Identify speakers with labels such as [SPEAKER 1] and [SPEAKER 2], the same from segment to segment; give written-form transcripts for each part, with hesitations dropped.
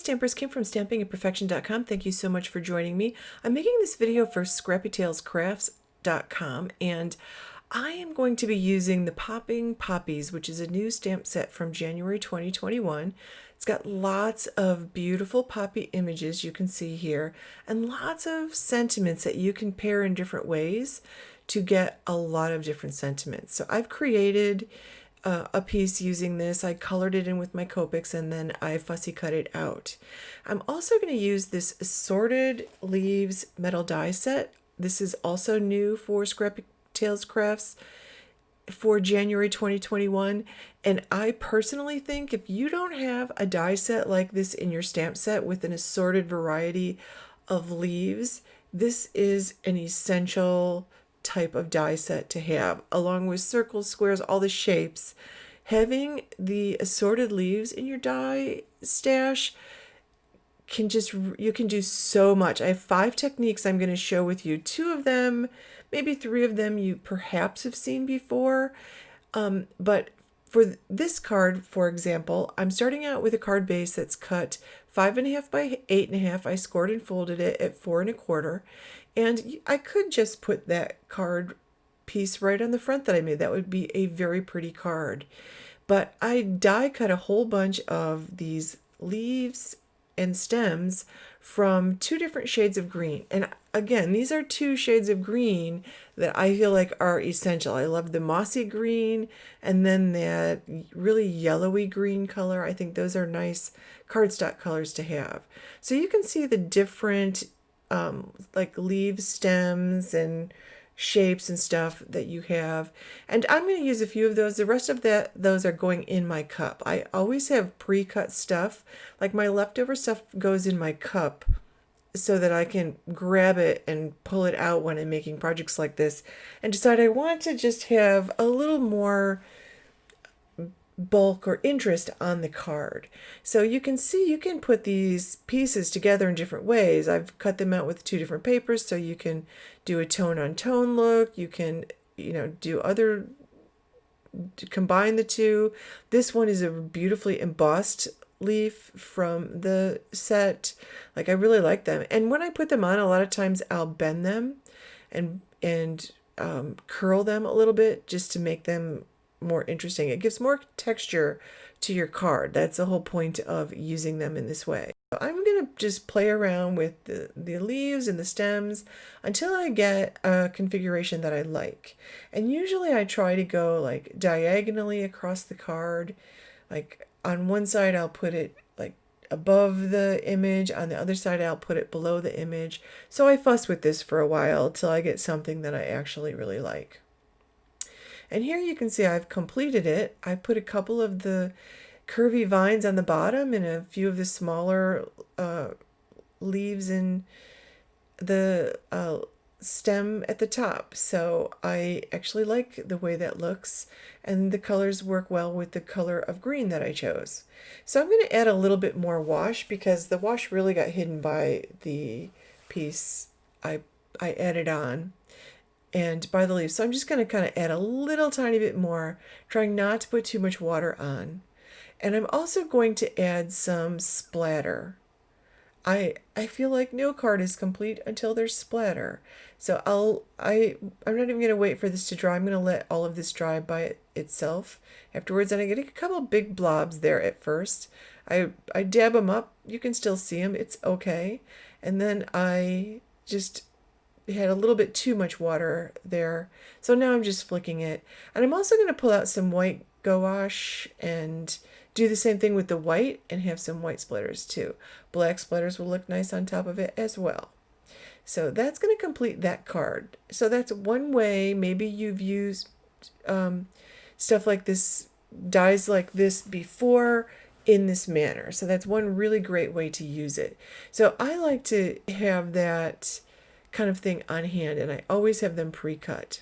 [SPEAKER 1] Stampers, Kim from stampingandperfection.com. Thank you so much for joining me. I'm making this video for scrappytailscrafts.com, and I am going to be using the Popping Poppies, which is a new stamp set from January 2021. It's got lots of beautiful poppy images you can see here, and lots of sentiments that you can pair in different ways to get a lot of different sentiments. So I've created a piece using this. I colored it in with my Copics and then I fussy cut it out. I'm also going to use this Assorted Leaves metal die set. This is also new for Scrappy Tails Crafts for January 2021. And I personally think if you don't have a die set like this in your stamp set with an assorted variety of leaves, this is an essential type of die set to have, along with circles, squares, all the shapes. Having the assorted leaves in your die stash you can do so much. I have 5 techniques I'm going to show with you. 2 of them, maybe 3 of them you perhaps have seen before, but for this card, for example, I'm starting out with a card base that's cut 5.5 by 8.5. I scored and folded it at 4 1/4. And I could just put that card piece right on the front that I made. That would be a very pretty card. But I die cut a whole bunch of these leaves and stems from 2 different shades of green. And again, these are 2 shades of green that I feel like are essential. I love the mossy green and then that really yellowy green color. I think those are nice cardstock colors to have. So you can see the different like leaf stems and shapes and stuff that you have, and I'm going to use a few of those. The rest of those are going in my cup. I always have pre-cut stuff, like my leftover stuff goes in my cup so that I can grab it and pull it out when I'm making projects like this and decide I want to just have a little more bulk or interest on the card. So you can see you can put these pieces together in different ways. I've cut them out with 2 different papers, so you can do a tone on tone look. You can, do other, combine the 2. This one is a beautifully embossed leaf from the set. Like, I really like them. And when I put them on, a lot of times I'll bend them and curl them a little bit just to make them more interesting. It gives more texture to your card. That's the whole point of using them in this way. So I'm going to just play around with the leaves and the stems until I get a configuration that I like. And usually I try to go like diagonally across the card. Like on one side I'll put it like above the image, on the other side I'll put it below the image. So I fuss with this for a while till I get something that I actually really like. And here you can see I've completed it. I put a couple of the curvy vines on the bottom and a few of the smaller leaves in the stem at the top. So I actually like the way that looks, and the colors work well with the color of green that I chose. So I'm going to add a little bit more wash because the wash really got hidden by the piece I added on and by the leaves. So I'm just going to kind of add a little tiny bit more, trying not to put too much water on. And I'm also going to add some splatter. I feel like no card is complete until there's splatter. So I'm not even going to wait for this to dry. I'm going to let all of this dry by itself afterwards. And I get a couple big blobs there at first. I dab them up. You can still see them. It's okay. And then I just had a little bit too much water there. So now I'm just flicking it. And I'm also going to pull out some white gouache and do the same thing with the white and have some white splatters too. Black splatters will look nice on top of it as well. So that's going to complete that card. So that's one way. Maybe you've used stuff like this, dies like this before in this manner. So that's one really great way to use it. So I like to have that kind of thing on hand, and I always have them pre-cut.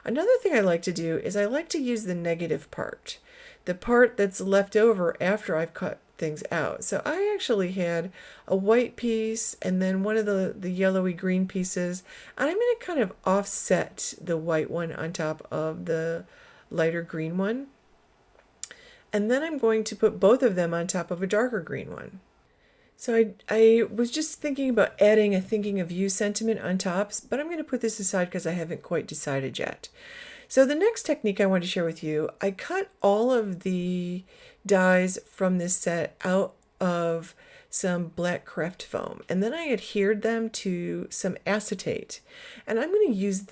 [SPEAKER 1] Another thing I like to do is I like to use the negative part, the part that's left over after I've cut things out. So I actually had a white piece and then one of the yellowy green pieces, and I'm going to kind of offset the white one on top of the lighter green one. And then I'm going to put both of them on top of a darker green one. So I was just thinking about adding a thinking of you sentiment on tops, but I'm going to put this aside because I haven't quite decided yet. So the next technique I want to share with you, I cut all of the dies from this set out of some black craft foam, and then I adhered them to some acetate. And I'm going to use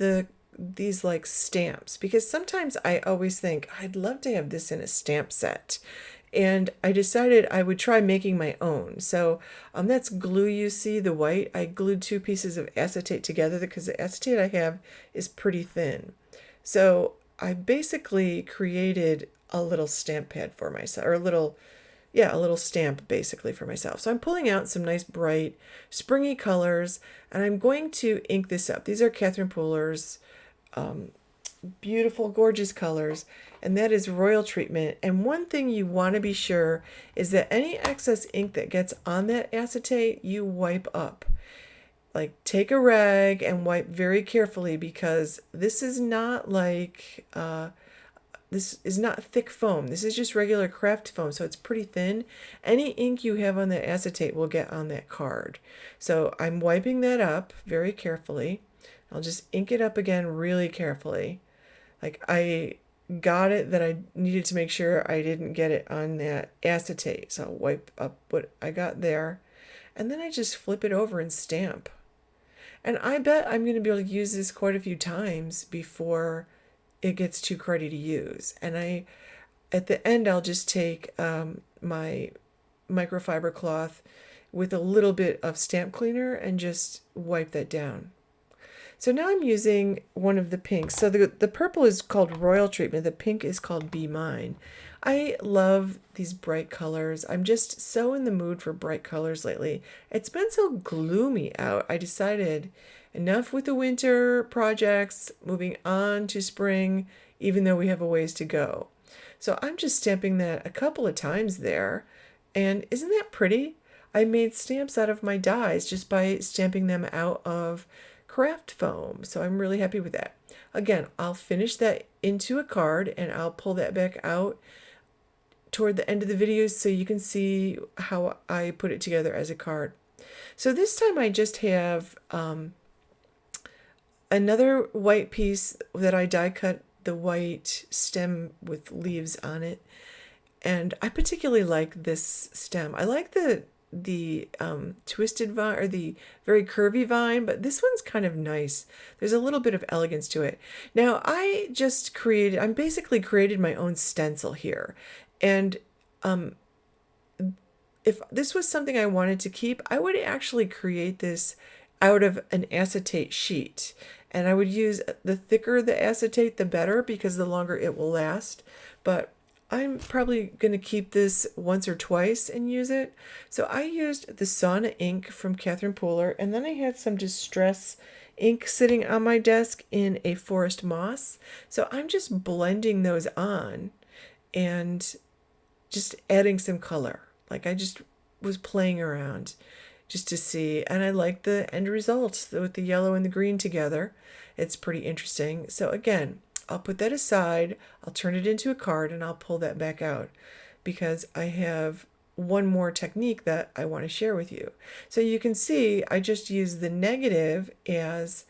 [SPEAKER 1] these like stamps because sometimes I always think I'd love to have this in a stamp set. And I decided I would try making my own. So that's glue, you see, the white. I glued two pieces of acetate together because the acetate I have is pretty thin. So I basically created a little stamp pad for myself, or a little stamp basically for myself. So I'm pulling out some nice bright springy colors, and I'm going to ink this up. These are Catherine Pooler's beautiful, gorgeous colors, and that is Royal Treatment. And one thing you want to be sure is that any excess ink that gets on that acetate, you wipe up. Like, take a rag and wipe very carefully, because this is not like this is not thick foam. This is just regular craft foam, so it's pretty thin. Any ink you have on that acetate will get on that card. So I'm wiping that up very carefully. I'll just ink it up again really carefully. Like, I got it that I needed to make sure I didn't get it on that acetate. So I'll wipe up what I got there. And then I just flip it over and stamp. And I bet I'm going to be able to use this quite a few times before it gets too cruddy to use. And at the end, I'll just take my microfiber cloth with a little bit of stamp cleaner and just wipe that down. So now I'm using one of the pinks. So the purple is called Royal Treatment. The pink is called Be Mine. I love these bright colors. I'm just so in the mood for bright colors lately. It's been so gloomy out. I decided enough with the winter projects, moving on to spring, even though we have a ways to go. So I'm just stamping that a couple of times there. And isn't that pretty? I made stamps out of my dies just by stamping them out of craft foam. So I'm really happy with that. Again, I'll finish that into a card and I'll pull that back out toward the end of the video so you can see how I put it together as a card. So this time I just have another white piece that I die cut the white stem with leaves on it. And I particularly like this stem. I like the twisted vine, or the very curvy vine, but this one's kind of nice. There's a little bit of elegance to it. Now I'm basically created my own stencil here. And if this was something I wanted to keep, I would actually create this out of an acetate sheet. And I would use the thicker the acetate, the better, because the longer it will last. But I'm probably going to keep this once or twice and use it. So I used the Sauna ink from Catherine Pooler, and then I had some Distress ink sitting on my desk in a forest moss. So I'm just blending those on and just adding some color. Like, I just was playing around just to see, and I like the end result with the yellow and the green together. It's pretty interesting. So again, I'll put that aside, I'll turn it into a card, and I'll pull that back out because I have one more technique that I want to share with you. So you can see I just use the negative as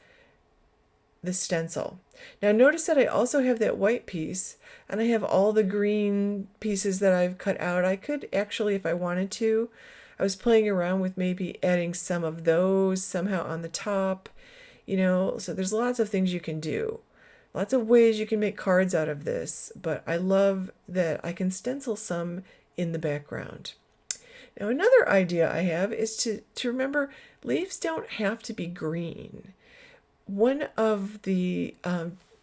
[SPEAKER 1] the stencil. Now notice that I also have that white piece, and I have all the green pieces that I've cut out. I could actually, if I wanted to, I was playing around with maybe adding some of those somehow on the top, so there's lots of things you can do. Lots of ways you can make cards out of this, but I love that I can stencil some in the background. Now another idea I have is to remember leaves don't have to be green. One of the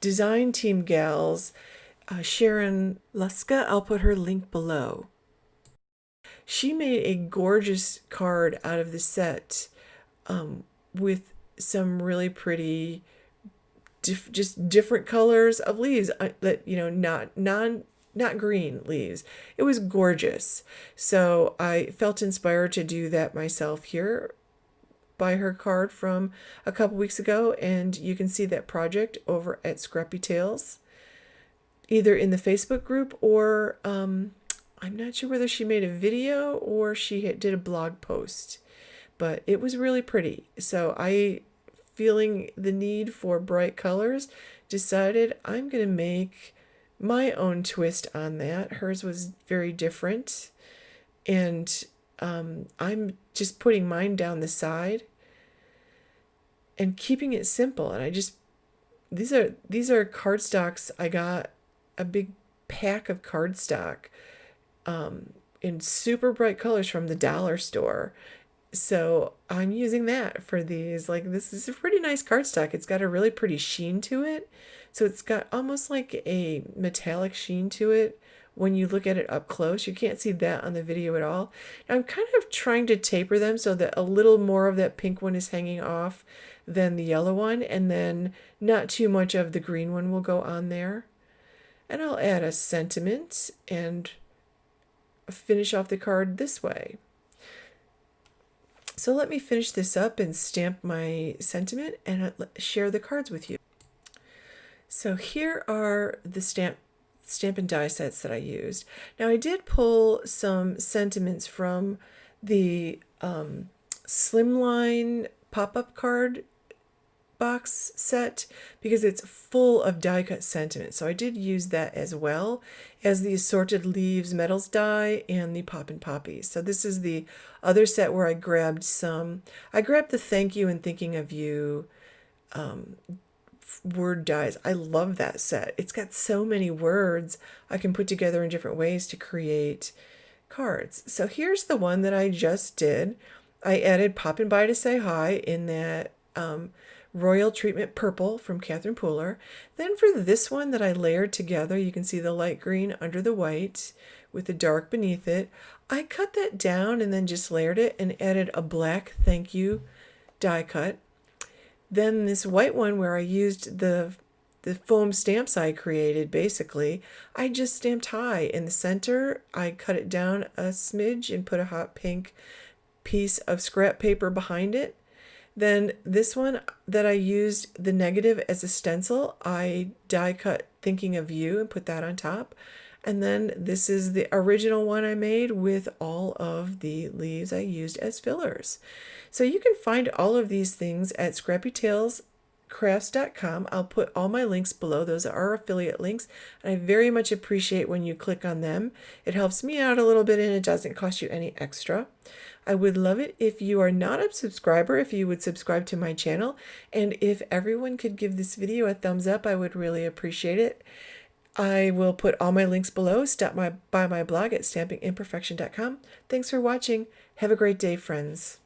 [SPEAKER 1] design team gals, Sharon Luska, I'll put her link below. She made a gorgeous card out of the set with some really pretty just different colors of leaves that not green leaves. It was gorgeous. So I felt inspired to do that myself here by her card from a couple weeks ago, and you can see that project over at Scrappy Tails, either in the Facebook group or on I'm not sure whether she made a video or she did a blog post, but it was really pretty. So I, feeling the need for bright colors, decided I'm going to make my own twist on that. Hers was very different, and I'm just putting mine down the side and keeping it simple. And I just, these are cardstocks. I got a big pack of cardstock in super bright colors from the dollar store. So I'm using that for these. Like, this is a pretty nice cardstock. It's got a really pretty sheen to it. So it's got almost like a metallic sheen to it when you look at it up close. You can't see that on the video at all. Now, I'm kind of trying to taper them so that a little more of that pink one is hanging off than the yellow one, and then not too much of the green one will go on there. And I'll add a sentiment and finish off the card this way. So let me finish this up and stamp my sentiment and share the cards with you. So here are the stamp and die sets that I used. Now I did pull some sentiments from the Slimline pop-up card box set because it's full of die cut sentiments. So I did use that as well as the Assorted Leaves metals die and the Poppin' Poppies. So this is the other set where I grabbed the thank you and thinking of you word dies. I love that set. It's got so many words I can put together in different ways to create cards. So here's the one that I just did. I added Poppin' By to Say Hi in that Royal Treatment Purple from Catherine Pooler. Then for this one that I layered together, you can see the light green under the white with the dark beneath it. I cut that down and then just layered it and added a black thank you die cut. Then this white one where I used the foam stamps I created, basically, I just stamped high in the center. I cut it down a smidge and put a hot pink piece of scrap paper behind it. Then this one that I used the negative as a stencil, I die cut thinking of you and put that on top. And then this is the original one I made with all of the leaves I used as fillers. So you can find all of these things at scrappytailscrafts.com. I'll put all my links below. Those are our affiliate links. And I very much appreciate when you click on them. It helps me out a little bit and it doesn't cost you any extra. I would love it if you are not a subscriber, if you would subscribe to my channel. And if everyone could give this video a thumbs up, I would really appreciate it. I will put all my links below. Stop by my blog at stampingimperfection.com. Thanks for watching. Have a great day, friends.